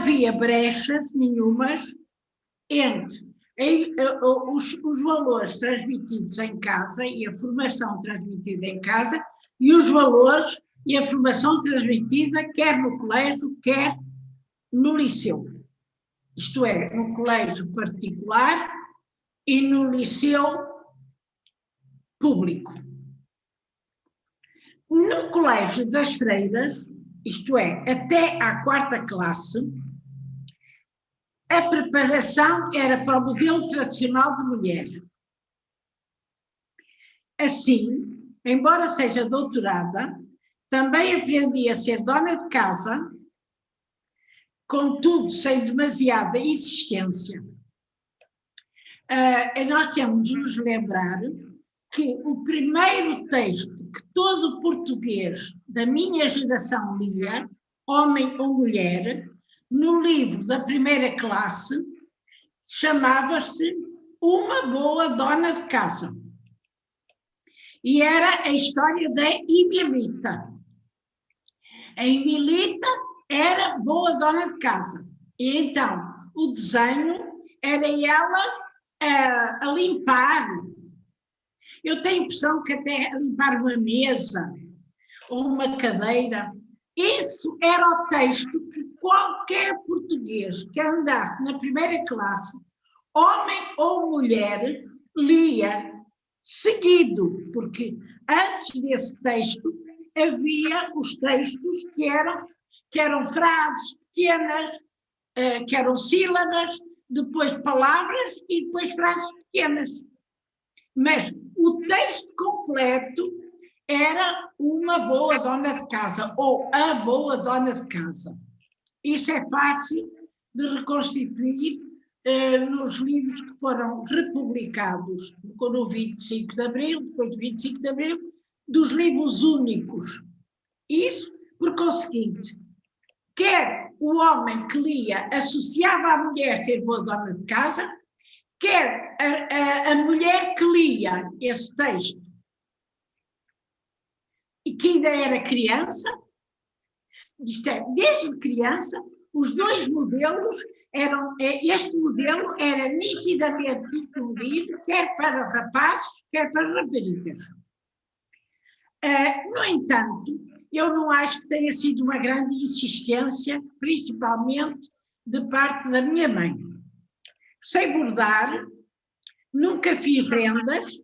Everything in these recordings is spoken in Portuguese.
havia brechas nenhumas entre os valores transmitidos em casa e a formação transmitida em casa e os valores e a formação transmitida quer no colégio, quer no liceu. Isto é, no colégio particular e no liceu público. No colégio das freiras, isto é, até à 4ª classe, a preparação era para o modelo tradicional de mulher. Assim, embora seja doutorada, também aprendi a ser dona de casa, contudo sem demasiada insistência. Nós temos de nos lembrar que o primeiro texto que todo português da minha geração lia, homem ou mulher, no livro da 1ª classe, chamava-se Uma Boa Dona de Casa. E era a história da Emilita. A Emilita era boa dona de casa. E então, o desenho era ela a limpar. Eu tenho a impressão que até a limpar uma mesa ou uma cadeira. Isso era o texto que qualquer português que andasse na 1ª classe, homem ou mulher, lia seguido, porque antes desse texto havia os textos que eram frases pequenas, que eram sílabas, depois palavras e depois frases pequenas. Mas o texto completo era Uma Boa Dona de Casa, ou A Boa Dona de Casa. Isso é fácil de reconstituir nos livros que foram republicados no 25 de Abril, depois de 25 de Abril, dos livros únicos. Isso, por conseguinte, quer o homem que lia associava à mulher ser boa dona de casa, quer a mulher que lia esse texto e que ainda era criança, isto é, desde criança, os dois modelos este modelo era nitidamente difundido, quer para rapazes, quer para raparigas. No entanto, eu não acho que tenha sido uma grande insistência, principalmente de parte da minha mãe. Sei bordar, nunca fiz rendas,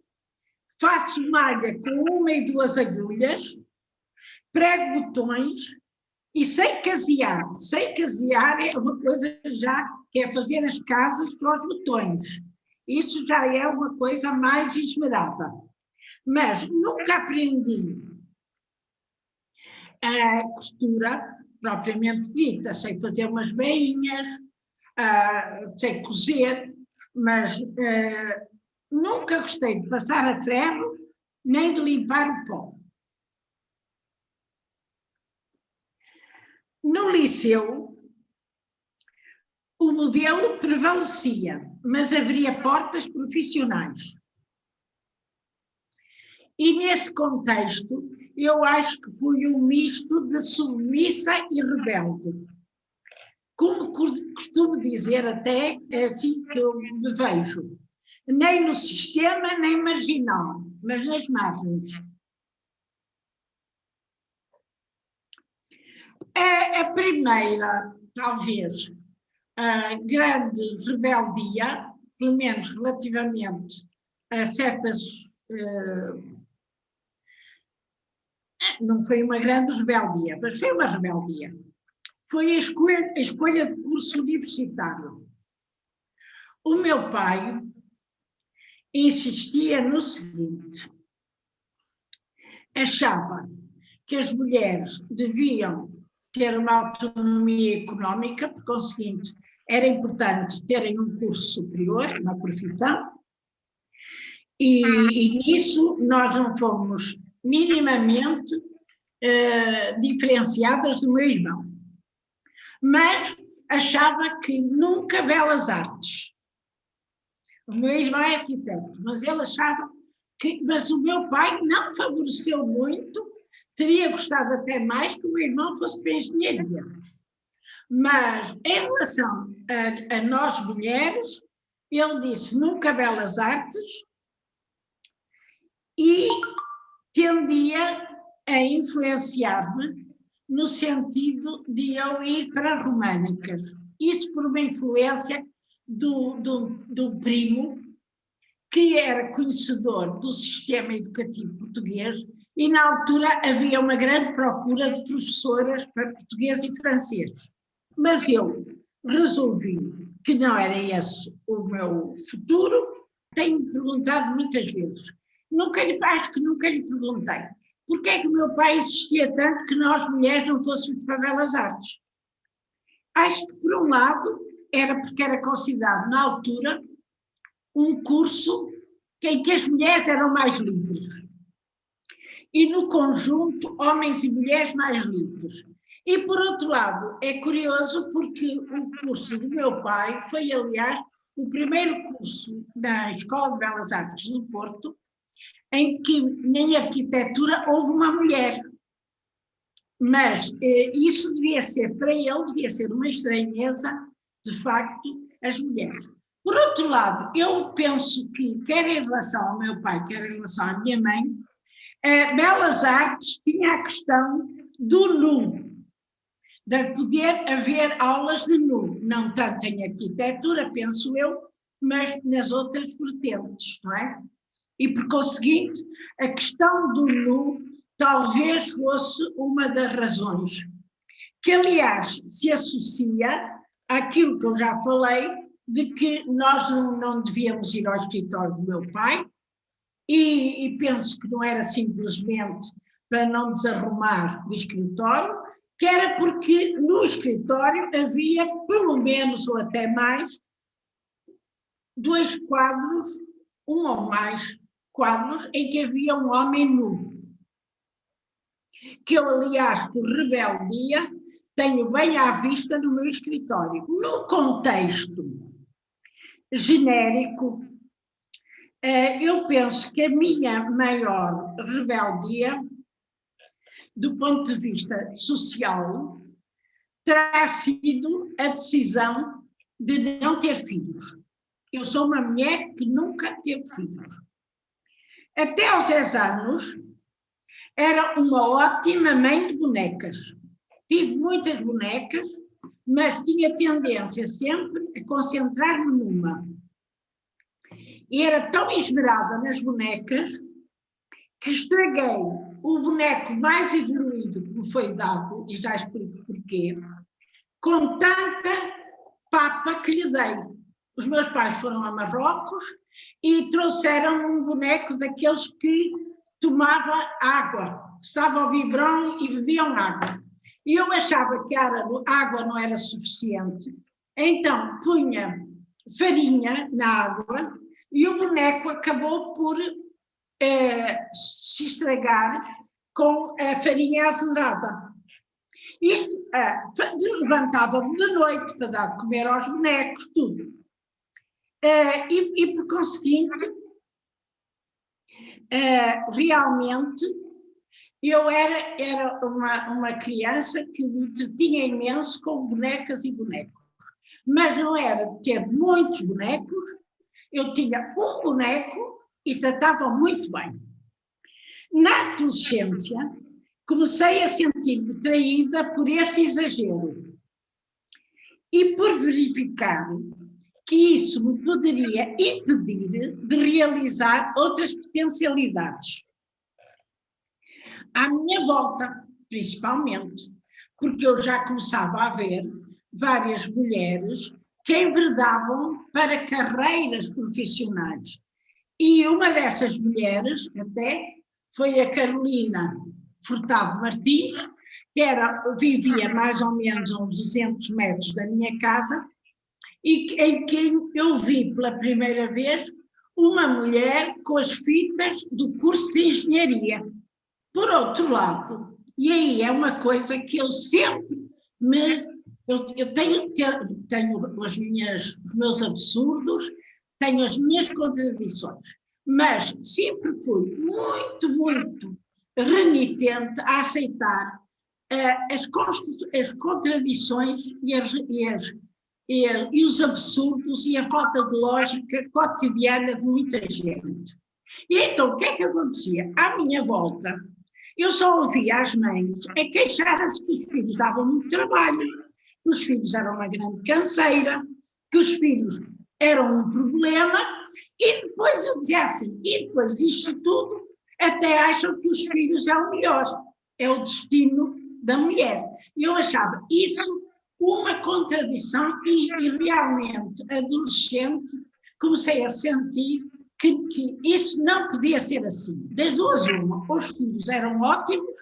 faço malha com 1 e 2 agulhas, prego botões e sei casear. Sei casear é uma coisa já que é fazer as casas para os botões. Isso já é uma coisa mais esmerada. Mas nunca aprendi a costura propriamente dita. Sei fazer umas bainhas, sei cozer, mas nunca gostei de passar a ferro nem de limpar o pó. No liceu, o modelo prevalecia, mas haveria portas profissionais. E nesse contexto, eu acho que fui um misto de submissa e rebelde. Como costumo dizer até, é assim que eu me vejo. Nem no sistema, nem marginal, mas nas margens. A primeira, talvez, grande rebeldia, pelo menos relativamente a certas... não foi uma grande rebeldia, mas foi uma rebeldia. Foi a escolha de curso universitário. O meu pai insistia no seguinte: achava que as mulheres deviam ter uma autonomia económica, por conseguinte, era importante terem um curso superior, uma profissão, e nisso nós não fomos minimamente diferenciadas do meu irmão. Mas achava que nunca belas artes. O meu irmão é arquiteto, mas ele achava que... Mas o meu pai não favoreceu muito, teria gostado até mais que o meu irmão fosse para a engenharia. Mas, em relação a nós mulheres, ele disse nunca belas artes e tendia a influenciar-me no sentido de eu ir para românicas. Isso por uma influência do primo, que era conhecedor do sistema educativo português, e na altura havia uma grande procura de professoras para português e francês. Mas eu resolvi que não era esse o meu futuro. Tenho-me perguntado muitas vezes, acho que nunca lhe perguntei, porque é que o meu pai insistia tanto que nós mulheres não fôssemos para belas artes? Acho que, por um lado, era porque era considerado, na altura, um curso em que as mulheres eram mais livres. E, no conjunto, homens e mulheres mais livres. E, por outro lado, é curioso porque o curso do meu pai foi, aliás, o primeiro curso da Escola de Belas Artes do Porto em que, em arquitetura, houve uma mulher. Mas isso devia ser, para ele, devia ser uma estranheza, de facto, as mulheres. Por outro lado, eu penso que, quer em relação ao meu pai, quer em relação à minha mãe, Belas Artes tinha a questão do nu, de poder haver aulas de nu, não tanto em arquitetura, penso eu, mas nas outras vertentes, não é? E, por conseguinte, a questão do nu talvez fosse uma das razões, que, aliás, se associa àquilo que eu já falei, de que nós não devíamos ir ao escritório do meu pai, e penso que não era simplesmente para não desarrumar o escritório, que era porque no escritório havia, pelo menos ou até mais, 2 quadros, um ou mais quadros, em que havia um homem nu. Que eu, aliás, por rebeldia, tenho bem à vista no meu escritório. No contexto genérico, eu penso que a minha maior rebeldia, do ponto de vista social, terá sido a decisão de não ter filhos. Eu sou uma mulher que nunca teve filhos. Até aos 10 anos, era uma ótima mãe de bonecas. Tive muitas bonecas, mas tinha tendência sempre a concentrar-me numa. E era tão esmerada nas bonecas que estraguei o boneco mais evoluído que me foi dado, e já explico porquê, com tanta papa que lhe dei. Os meus pais foram a Marrocos e trouxeram um boneco daqueles que tomava água, estava ao biberão e bebiam água. E eu achava que a água não era suficiente, então punha farinha na água e o boneco acabou por se estragar com a farinha azedada. Isto, levantava-me de noite para dar de comer aos bonecos, tudo. E por conseguinte, realmente, eu era uma criança que me entretinha imenso com bonecas e bonecos. Mas não era de ter muitos bonecos, eu tinha um boneco e tratava muito bem. Na adolescência, comecei a sentir-me traída por esse exagero e por verificar que isso me poderia impedir de realizar outras potencialidades. À minha volta, principalmente, porque eu já começava a ver várias mulheres que enveredavam para carreiras profissionais. E uma dessas mulheres, até, foi a Carolina Furtado Martins, que vivia mais ou menos a uns 200 metros da minha casa, e em quem eu vi pela primeira vez uma mulher com as fitas do curso de engenharia. Por outro lado, e aí é uma coisa que eu sempre eu tenho os meus absurdos, tenho as minhas contradições, mas sempre fui muito, muito renitente a aceitar as contradições e os absurdos e a falta de lógica cotidiana de muita gente. E então, o que é que acontecia? À minha volta, eu só ouvia as mães a queixar-se que os filhos davam muito trabalho, que os filhos eram uma grande canseira, que os filhos eram um problema, e depois eu dizia assim, e depois disto tudo, até acham que os filhos é o melhor, é o destino da mulher. E eu achava isso uma contradição e realmente, adolescente, comecei a sentir que isso não podia ser assim. Das duas, uma, os filhos eram ótimos,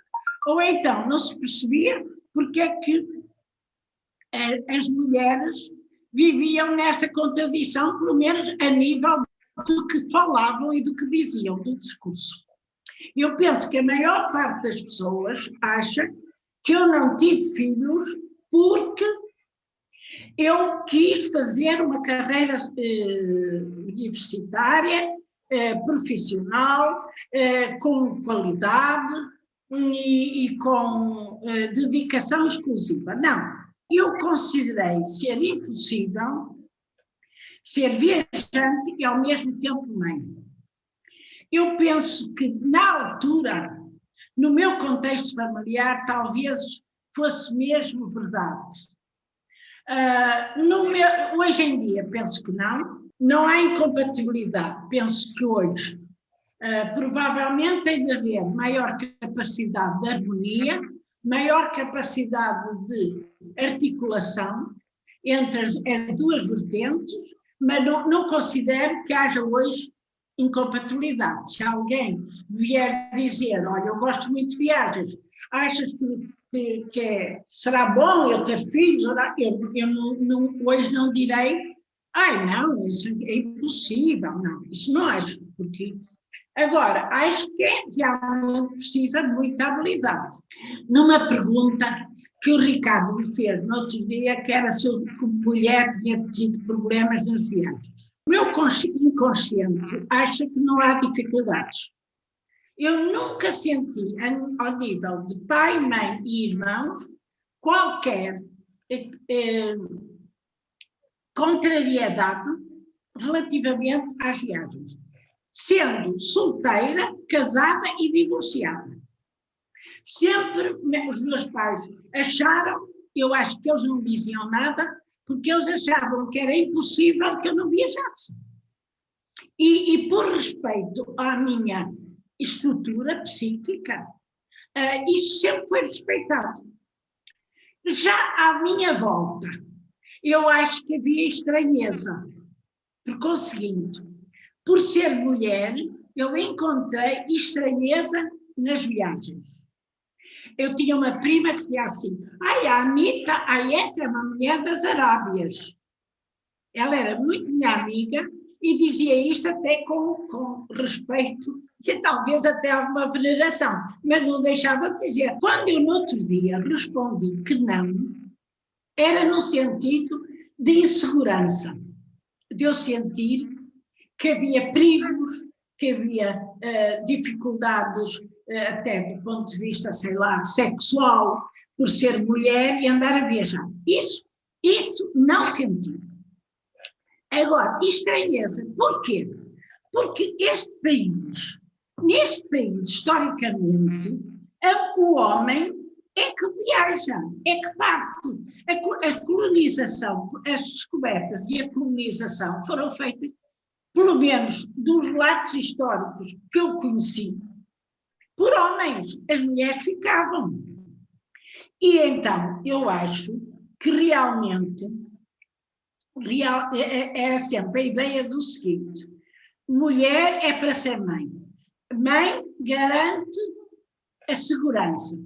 ou então não se percebia porque é que as mulheres viviam nessa contradição, pelo menos a nível do que falavam e do que diziam, do discurso. Eu penso que a maior parte das pessoas acha que eu não tive filhos porque eu quis fazer uma carreira universitária, profissional, com qualidade e com dedicação exclusiva. Não, eu considerei ser impossível ser viajante e ao mesmo tempo mãe. Eu penso que na altura, no meu contexto familiar, talvez fosse mesmo verdade. Hoje em dia penso que não há incompatibilidade, penso que hoje provavelmente tem de haver maior capacidade de harmonia, maior capacidade de articulação entre as duas vertentes, mas não considero que haja hoje incompatibilidade. Se alguém vier dizer, olha, eu gosto muito de viagens, achas que será bom eu ter filhos? Eu hoje não direi, não, isso é impossível, não, isso não acho, porque agora, acho que realmente precisa de muita habilidade. Numa pergunta que o Ricardo me fez no outro dia, que era se eu, como mulher, tinha tido problemas nas viagens. O meu inconsciente acha que não há dificuldades. Eu nunca senti, ao nível de pai, mãe e irmãos, qualquer contrariedade relativamente às viagens, sendo solteira, casada e divorciada. Sempre os meus pais acharam, eu acho que eles não diziam nada, porque eles achavam que era impossível que eu não viajasse. E por respeito à minha estrutura psíquica, isso sempre foi respeitado. Já à minha volta, eu acho que havia estranheza, por conseguinte, por ser mulher, eu encontrei estranheza nas viagens. Eu tinha uma prima que dizia assim, a Anitta, essa é uma mulher das Arábias. Ela era muito minha amiga e dizia isto até com respeito e talvez até alguma veneração, mas não deixava de dizer. Quando eu no outro dia respondi que não, era no sentido de insegurança, de eu sentir que havia perigos, que havia dificuldades até do ponto de vista, sei lá, sexual, por ser mulher e andar a viajar. Isso não senti. Agora, estranheza. Porquê? Porque neste país, historicamente, o homem é que viaja, é que parte. A colonização, as descobertas e a colonização foram feitas, pelo menos dos relatos históricos que eu conheci, por homens. As mulheres ficavam. E então, eu acho que realmente era sempre a ideia do seguinte: mulher é para ser mãe. Mãe garante a segurança.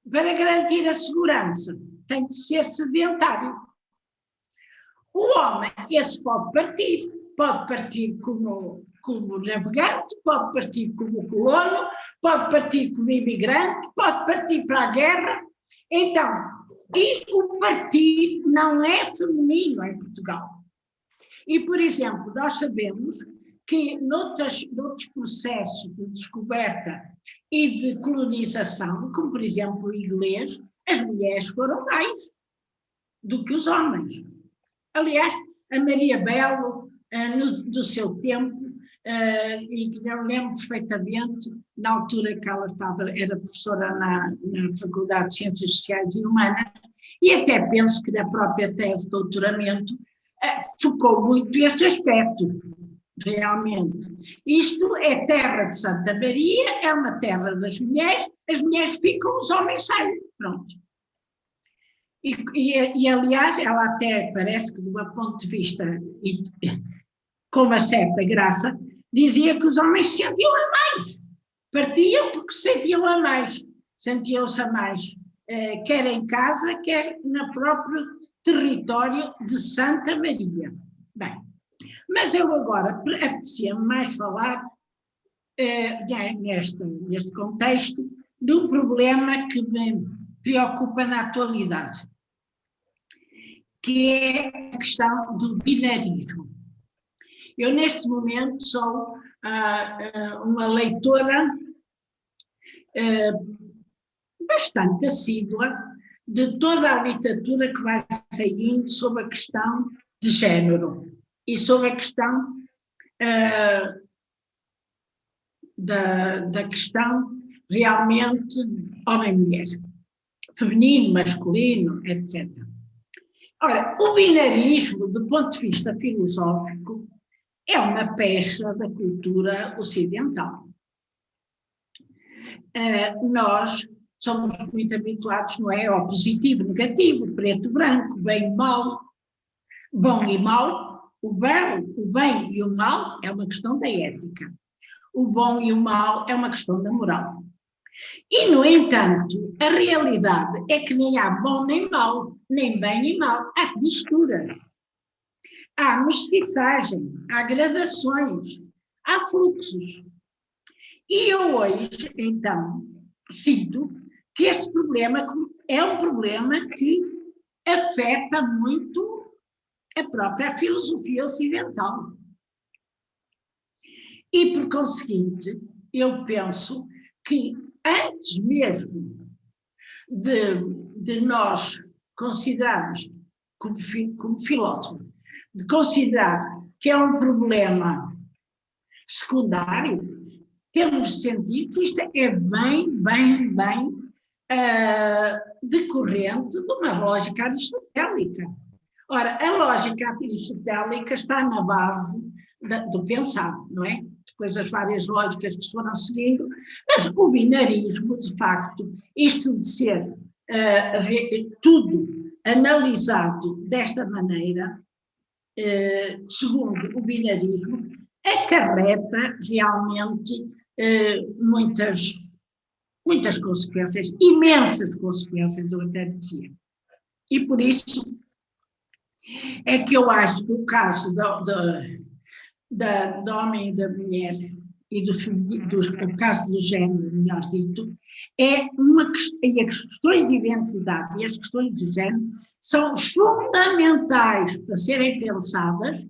Para garantir a segurança, tem de ser sedentário. O homem, esse pode partir como navegante, pode partir como colono, pode partir como imigrante, pode partir para a guerra. Então, e o partir não é feminino em Portugal. E, por exemplo, nós sabemos que noutros processos de descoberta e de colonização, como por exemplo o inglês, as mulheres foram mais do que os homens. Aliás, a Maria Belo, do seu tempo, e que eu lembro perfeitamente, na altura que ela era professora na Faculdade de Ciências Sociais e Humanas, e até penso que na própria tese de doutoramento focou muito este aspecto, realmente. Isto é terra de Santa Maria, é uma terra das mulheres, as mulheres ficam, os homens saem, pronto. E aliás, ela até parece que, do meu ponto de vista, com uma certa graça, dizia que os homens se sentiam a mais. Partiam porque se sentiam a mais. Sentiam-se a mais, quer em casa, quer no próprio território de Santa Maria. Bem, mas eu agora apetecia-me mais falar, neste contexto, de um problema que me preocupa na atualidade, que é a questão do binarismo. Eu, neste momento, sou uma leitora bastante assídua de toda a literatura que vai saindo sobre a questão de género e sobre a questão da questão realmente homem-mulher, feminino, masculino, etc. Ora, o binarismo, do ponto de vista filosófico, é uma pecha da cultura ocidental. Nós somos muito habituados, não é, ao positivo, negativo, preto, branco, bem e mal, bom e mal. O bem e o mal é uma questão da ética. O bom e o mal é uma questão da moral. E, no entanto, a realidade é que nem há bom nem mal, nem bem e mal, há mistura. Há mestiçagem, há gradações, há fluxos. E eu hoje, então, sinto que este problema é um problema que afeta muito a própria filosofia ocidental. E, por conseguinte, eu penso que antes mesmo de nós considerarmos, como filósofo, de considerar que é um problema secundário, temos de sentir que isto é bem decorrente de uma lógica aristotélica. Ora, a lógica aristotélica está na base do pensar, não é? Depois as várias lógicas que se foram seguindo, mas o binarismo, de facto, isto de ser tudo analisado desta maneira, segundo o binarismo, acarreta realmente muitas consequências, imensas consequências, eu até dizia. E por isso é que eu acho que o caso do homem e da mulher e o caso do género, melhor dito, e as questões de identidade e as questões de género são fundamentais para serem pensadas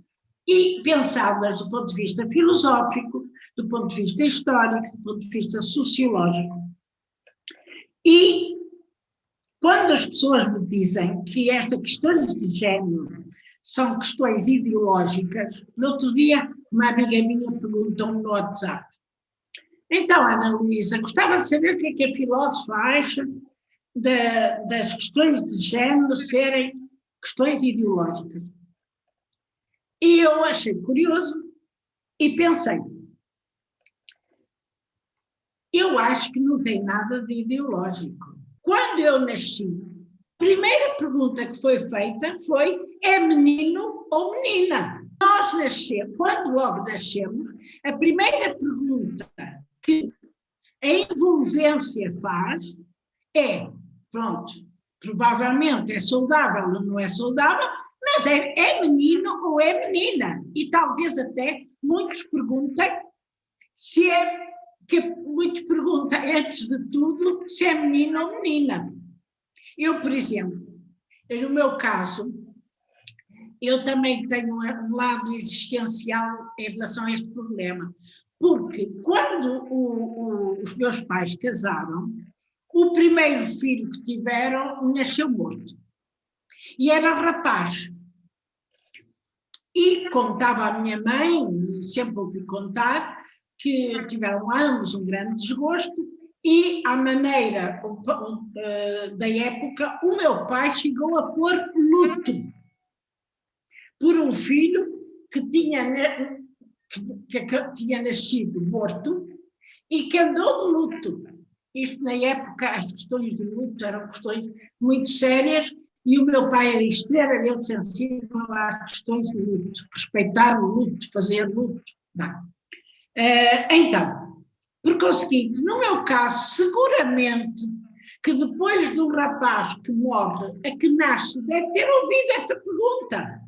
e pensadas do ponto de vista filosófico, do ponto de vista histórico, do ponto de vista sociológico. E quando as pessoas me dizem que estas questões de género são questões ideológicas, no outro dia uma amiga minha perguntou-me no WhatsApp: então, Ana Luísa, gostava de saber o que é que a filósofa acha das questões de género serem questões ideológicas. E eu achei curioso e pensei, eu acho que não tem nada de ideológico. Quando eu nasci, a primeira pergunta que foi feita foi: é menino ou menina? Nós nascemos, quando logo nascemos, a primeira pergunta que a envolvência faz é, pronto, provavelmente é saudável ou não é saudável, mas é menino ou é menina? E talvez até muitos perguntem muitos perguntam, antes de tudo, se é menino ou menina. Eu, por exemplo, no meu caso, eu também tenho um lado existencial em relação a este problema, porque quando os meus pais casaram, o primeiro filho que tiveram nasceu morto, e era rapaz. E contava a minha mãe, e sempre ouvi contar, que tiveram ambos um grande desgosto, e à maneira da época, o meu pai chegou a pôr luto por um filho que tinha nascido morto e que andou de luto. Isto, na época, as questões de luto eram questões muito sérias, e o meu pai era extremamente sensível às questões de luto, respeitar o luto, fazer luto. Então, por conseguinte, no meu caso, seguramente que depois do rapaz que morre, a que nasce, deve ter ouvido essa pergunta.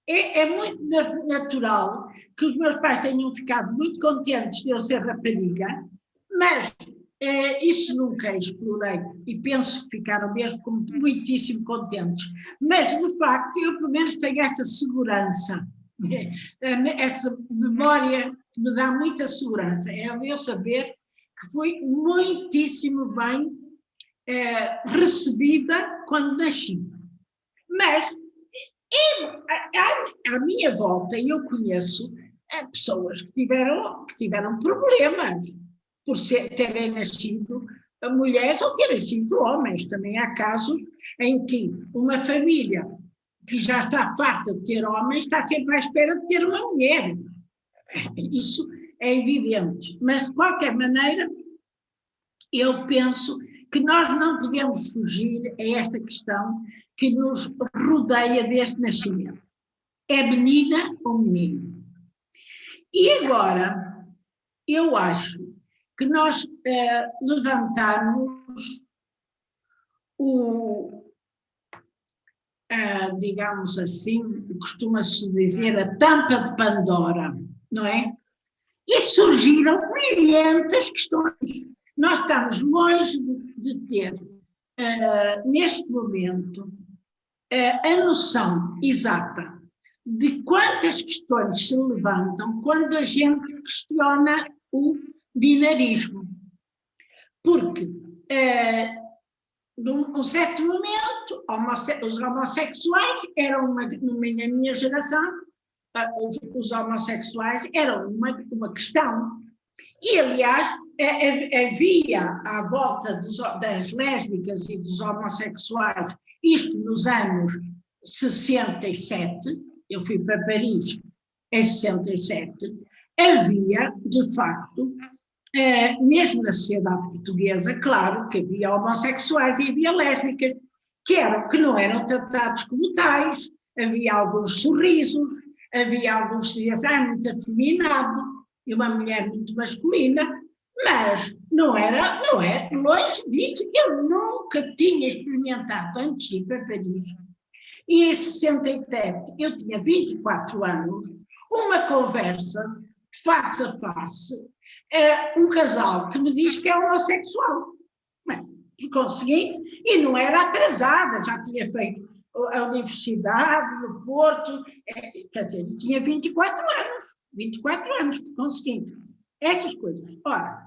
É muito natural que os meus pais tenham ficado muito contentes de eu ser rapariga, mas isso nunca explorei, e penso que ficaram mesmo muitíssimo contentes. Mas, de facto, eu pelo menos tenho essa segurança, essa memória que me dá muita segurança, é eu saber que fui muitíssimo bem recebida quando nasci. Mas à minha volta, eu conheço pessoas que tiveram problemas por terem nascido mulheres ou terem nascido homens. Também há casos em que uma família que já está farta de ter homens está sempre à espera de ter uma mulher. Isso é evidente. Mas, de qualquer maneira, eu penso que nós não podemos fugir a esta questão que nos rodeia desde o nascimento. É menina ou menino? E agora, eu acho que nós levantarmos digamos assim, costuma-se dizer a tampa de Pandora, não é? E surgiram brilhantes questões. Nós estamos longe de ter, neste momento, a noção exata de quantas questões se levantam quando a gente questiona o binarismo. Porque, num certo momento, os homossexuais eram, na minha geração, os homossexuais eram uma questão. E, aliás, havia à volta das lésbicas e dos homossexuais, isto nos anos 67, eu fui para Paris em 67, havia, de facto, mesmo na sociedade portuguesa, claro que havia homossexuais e havia lésbicas, que não eram tratados como tais, havia alguns sorrisos, havia alguns que diziam, muito afeminado, e uma mulher muito masculina, mas não é longe disso. Eu nunca tinha experimentado, antes de ir para Paris, e em 67 eu tinha 24 anos, uma conversa face a face, um casal que me diz que é homossexual. Bem, por conseguinte, e não era atrasada, já tinha feito a universidade no Porto, quer dizer, eu tinha 24 anos, por conseguinte. Estas coisas. Ora,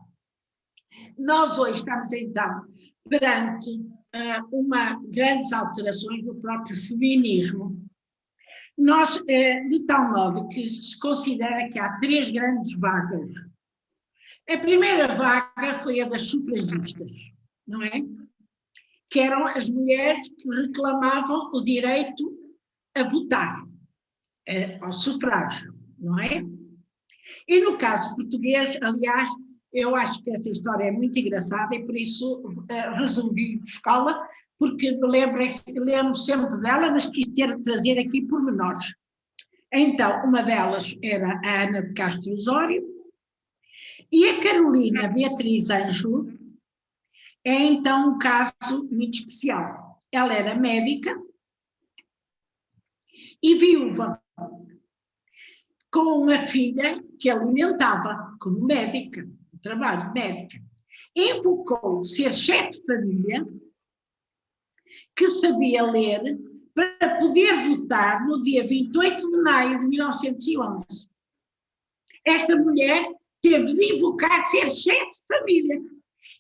nós hoje estamos então perante grandes alterações no próprio feminismo. Nós, de tal modo que se considera que há 3 grandes vagas. A primeira vaga foi a das sufragistas, não é? Que eram as mulheres que reclamavam o direito a votar, ao sufrágio, não é? E no caso português, aliás, eu acho que esta história é muito engraçada e por isso resolvi buscá-la, porque lembro sempre dela, mas quis trazer aqui pormenores. Então, uma delas era a Ana de Castro Osório e a Carolina Beatriz Ângelo é então um caso muito especial. Ela era médica e viúva, com uma filha que alimentava como médica, trabalho médica. Invocou ser chefe de família, que sabia ler, para poder votar no dia 28 de maio de 1911. Esta mulher teve de invocar ser chefe de família.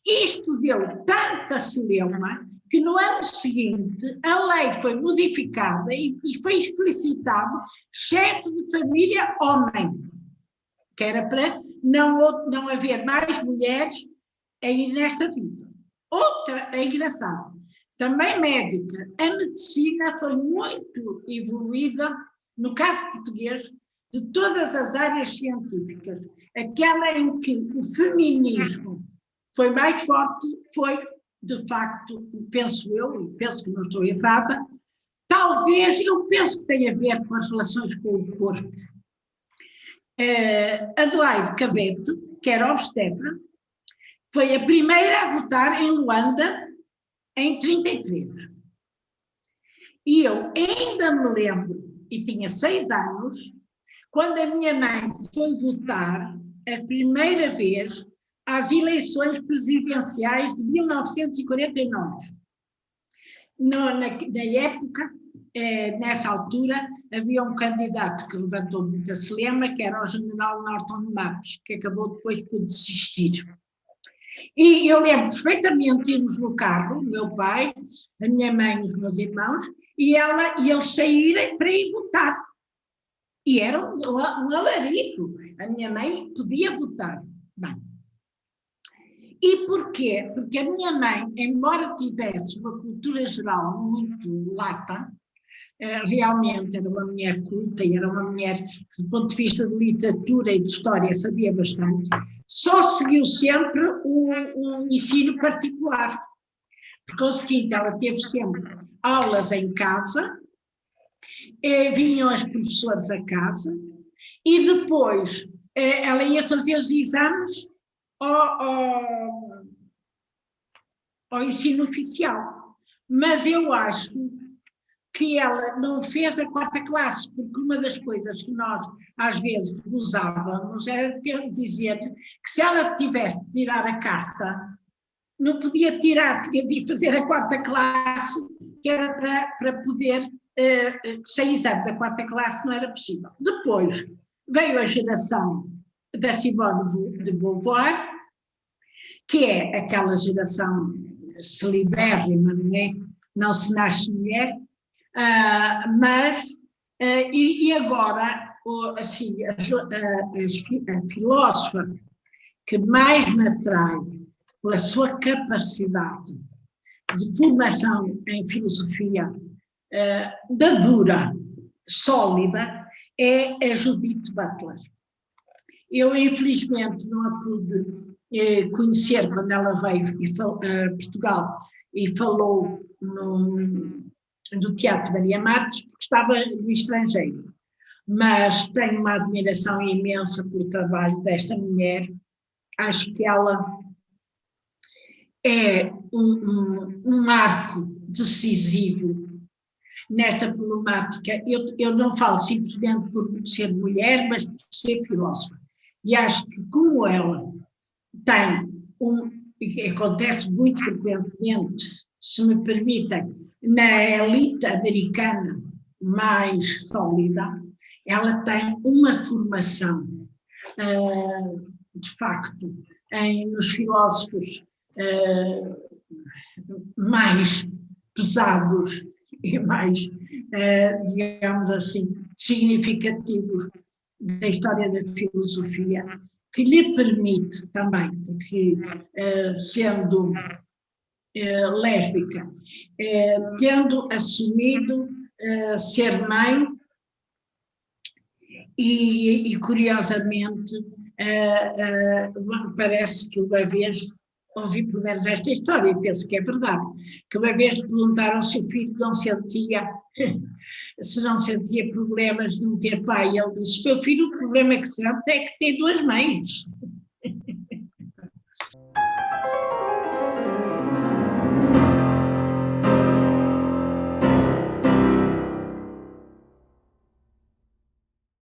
Isto deu tanta celeuma que no ano seguinte a lei foi modificada e foi explicitado chefe de família homem, que era para não haver mais mulheres a ir nesta vida. Outra, é engraçado, também médica, a medicina foi muito evoluída, no caso português, de todas as áreas científicas. Aquela em que o feminismo foi mais forte foi, de facto, penso eu, e penso que não estou errada, talvez, eu penso que tem a ver com as relações com o corpo. Adelaide Cabete, que era obstetra, foi a primeira a votar em Luanda em 1933. E eu ainda me lembro, e tinha 6 anos, quando a minha mãe foi votar a primeira vez às eleições presidenciais de 1949. Na época, nessa altura, havia um candidato que levantou muita celeuma, que era o general Norton de Matos, que acabou depois por desistir. E eu lembro perfeitamente de irmos no carro, o meu pai, a minha mãe e os meus irmãos, e eles saírem para ir votar. E era um alarido. A minha mãe podia votar. Bem, e porquê? Porque a minha mãe, embora tivesse uma cultura geral muito lata, realmente era uma mulher culta e era uma mulher que, do ponto de vista de literatura e de história, sabia bastante, só seguiu sempre um ensino particular. Porque é o seguinte, ela teve sempre aulas em casa, vinham as professoras a casa, e depois ela ia fazer os exames ao ensino oficial. Mas eu acho que ela não fez a 4ª classe, porque uma das coisas que nós às vezes usávamos era dizer que se ela tivesse de tirar a carta, não podia tirar, tinha de fazer a 4ª classe, que era para poder, sem exame da 4ª classe não era possível. Depois veio a geração da Simone de Beauvoir, que é aquela geração celibérrima, não é? Não se nasce mulher, e agora, assim, a filósofa que mais me atrai pela sua capacidade de formação em filosofia da dura, sólida, é a Judith Butler. Eu, infelizmente, não a pude conhecer quando ela veio a Portugal e falou no Teatro Maria Matos, porque estava no estrangeiro. Mas tenho uma admiração imensa pelo trabalho desta mulher. Acho que ela é um marco decisivo nesta problemática. Eu não falo simplesmente por ser mulher, mas por ser filósofa. E acho que, como ela tem e acontece muito frequentemente, se me permitem, na elite americana mais sólida, ela tem uma formação, de facto, nos filósofos mais pesados e mais, digamos assim, significativos da história da filosofia, que lhe permite também, porque sendo lésbica, tendo assumido ser mãe, e curiosamente parece que uma vez ouvi pelo menos esta história, e penso que é verdade, que uma vez perguntaram se o filho se não sentia problemas de não ter pai, ele disse: meu filho, o problema que sente é que tem 2 mães.